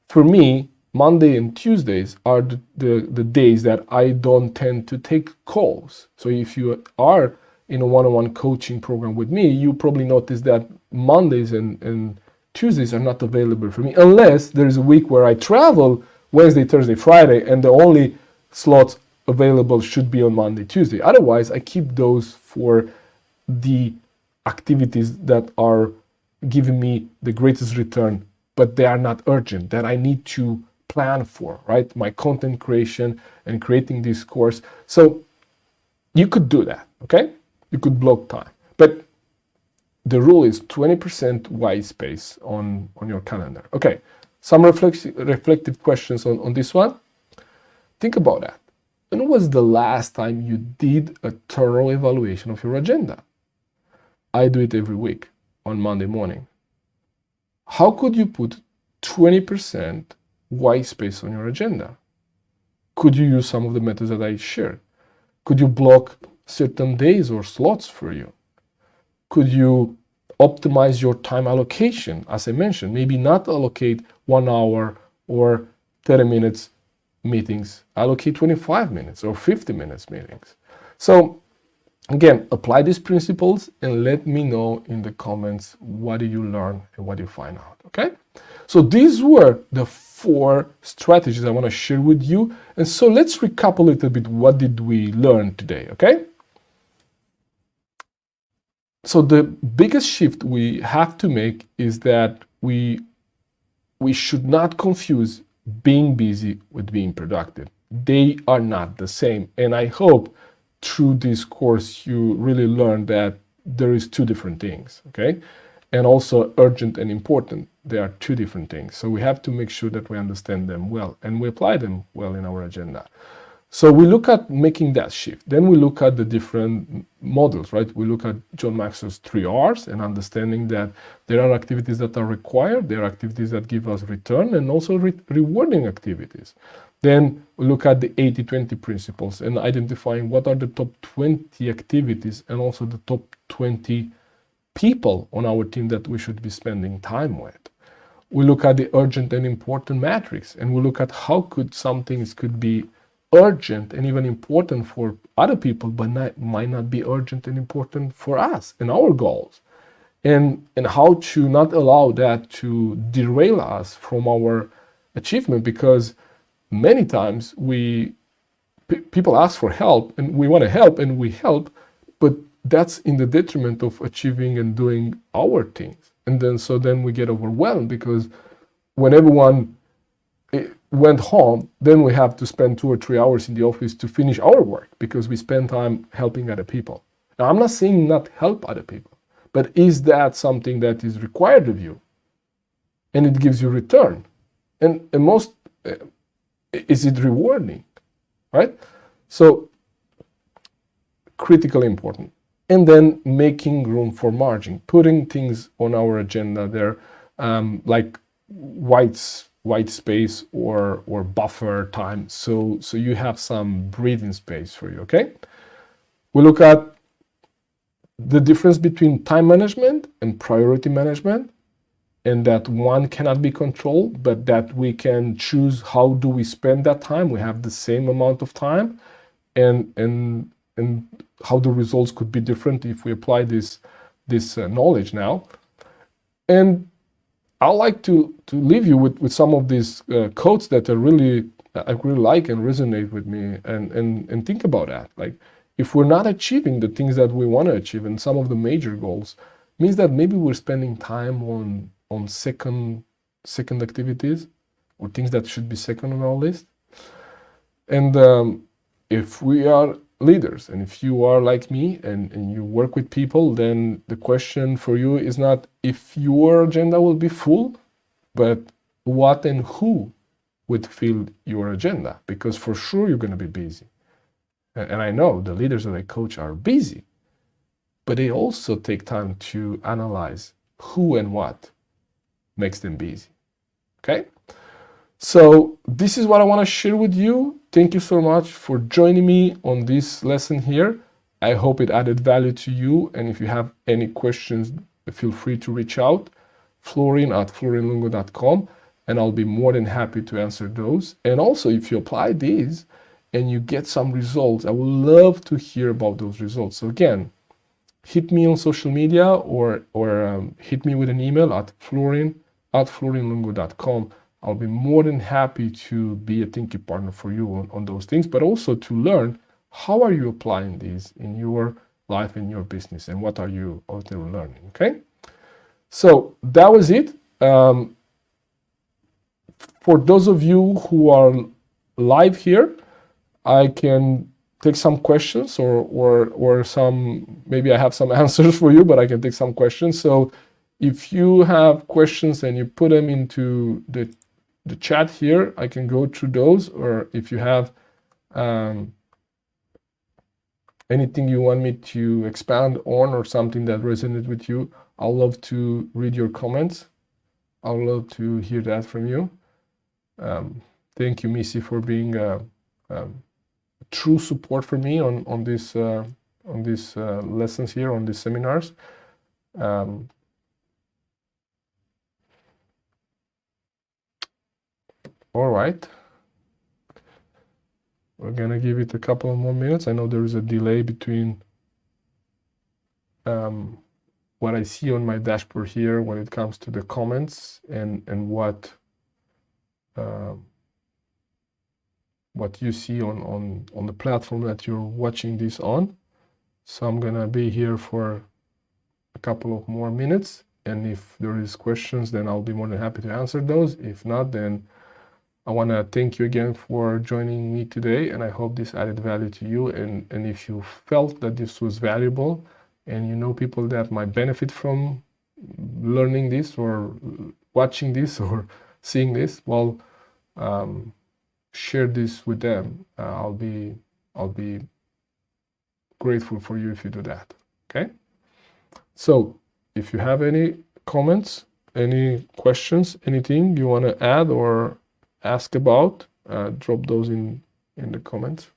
For me, Monday and Tuesdays are the days that I don't tend to take calls. So if you are in a one-on-one coaching program with me, you probably notice that Mondays and Tuesdays are not available for me, unless there's a week where I travel Wednesday, Thursday, Friday, and the only slots available should be on Monday, Tuesday. Otherwise, I keep those for the activities that are giving me the greatest return, but they are not urgent, that I need to plan for, right? My content creation and creating this course. So you could do that, okay? You could block time. But the rule is 20% white space on your calendar. Okay, some reflective questions on this one. Think about that. when was the last time you did a thorough evaluation of your agenda? I do it every week on Monday morning. How could you put 20% white space on your agenda? Could you use some of the methods that I shared? Could you block certain days or slots for you? Could you optimize your time allocation? As I mentioned, maybe not allocate 1 hour or 30 minutes meetings, allocate 25 minutes or 50 minutes meetings. So again, apply these principles and let me know in the comments what do you learn and what do you find out, okay? So these were the 4 strategies I want to share with you. And so let's recap a little bit, what did we learn today, okay? So the biggest shift we have to make is that we should not confuse being busy with being productive. They are not the same. And I hope through this course you really learn that there is 2 different things, okay? And also urgent and important, they are 2 different things. So we have to make sure that we understand them well and we apply them well in our agenda. So we look at making that shift. Then we look at the different models, right? We look at John Maxwell's 3 R's and understanding that there are activities that are required, there are activities that give us return, and also rewarding activities. Then we look at the 80-20 principles and identifying what are the top 20 activities and also the top 20 people on our team that we should be spending time with. We look at the urgent and important matrix, and we look at how could some things could be urgent and even important for other people, but might not be urgent and important for us and our goals, and how to not allow that to derail us from our achievement, because many times people ask for help and we want to help and we help, but that's in the detriment of achieving and doing our things. And then we get overwhelmed, because when everyone went home, then we have to spend 2 or 3 hours in the office to finish our work because we spend time helping other people. Now, I'm not saying not help other people, but is that something that is required of you and it gives you return? And most, is it rewarding, right? So critically important. And then making room for margin, putting things on our agenda there, like white space or buffer time, so you have some breathing space for you, okay? We look at the difference between time management and priority management, and that one cannot be controlled, but that we can choose how do we spend that time. We have the same amount of time, and how the results could be different if we apply this knowledge now. And I like to leave you with some of these quotes that I really like and resonate with me, and think about that. Like, if we're not achieving the things that we want to achieve and some of the major goals, means that maybe we're spending time on second activities or things that should be second on our list. And if we are leaders, and if you are like me and you work with people, then the question for you is not if your agenda will be full, but what and who would fill your agenda, because for sure you're going to be busy. And I know the leaders that I coach are busy, but they also take time to analyze who and what makes them busy, okay? So this is what I want to share with you. Thank you so much for joining me on this lesson here. I hope it added value to you. And if you have any questions, feel free to reach out, florin@florinlungo.com, and I'll be more than happy to answer those. And also, if you apply these and you get some results, I would love to hear about those results. So again, hit me on social media or hit me with an email at florin@florinlungo.com. I'll be more than happy to be a thinking partner for you on those things, but also to learn how are you applying these in your life, in your business, and what are you out there learning, okay? So that was it. For those of you who are live here, I can take some questions or some, maybe I have some answers for you, but I can take some questions. So if you have questions and you put them into the chat here, I can go through those, or if you have Anything you want me to expand on or something that resonated with you, I'll love to read your comments. I'll love to hear that from you. Thank you, Missy, for being true support for me on these lessons here, on these seminars. All right. We're gonna give it a couple of more minutes. I know there is a delay between what I see on my dashboard here when it comes to the comments and what you see on the platform that you're watching this on. So I'm gonna be here for a couple of more minutes, and if there is questions, then I'll be more than happy to answer those. If not, then I want to thank you again for joining me today, and I hope this added value to you. And if you felt that this was valuable and you know people that might benefit from learning this or watching this or seeing this, well, share this with them. I'll be grateful for you if you do that. Okay? So if you have any comments, any questions, anything you want to add or ask about, drop those in the comments.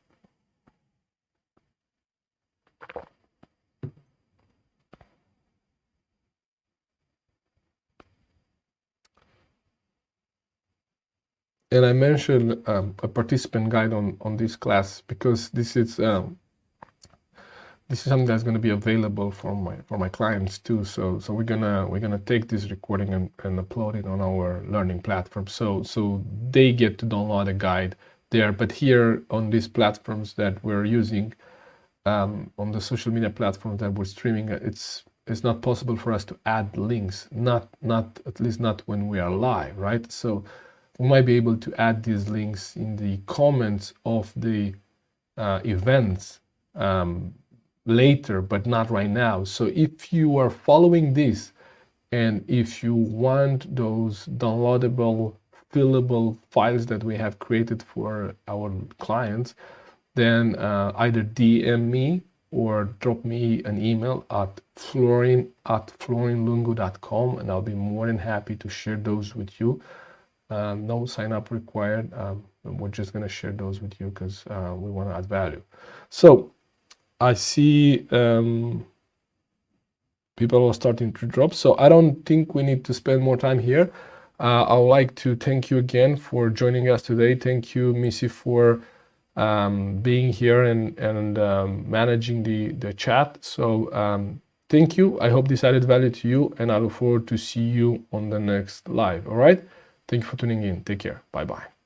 And I mentioned a participant guide on this class because this is something that's going to be available for my clients too. So we're gonna take this recording and upload it on our learning platform. So they get to download a guide there. But here on these platforms that we're using, on the social media platforms that we're streaming, it's not possible for us to add links. Not at least not when we are live, right? So we might be able to add these links in the comments of the events later, but not right now. So if you are following this and if you want those downloadable, fillable files that we have created for our clients, then either DM me or drop me an email at florin@florinlungu.com, and I'll be more than happy to share those with you. No sign up required. We're just going to share those with you because we want to add value. So I see people are starting to drop, so I don't think we need to spend more time here. I would like to thank you again for joining us today. Thank you, Missy, for being here and managing the chat. So thank you. I hope this added value to you, and I look forward to see you on the next live. All right. Thank you for tuning in. Take care. Bye-bye.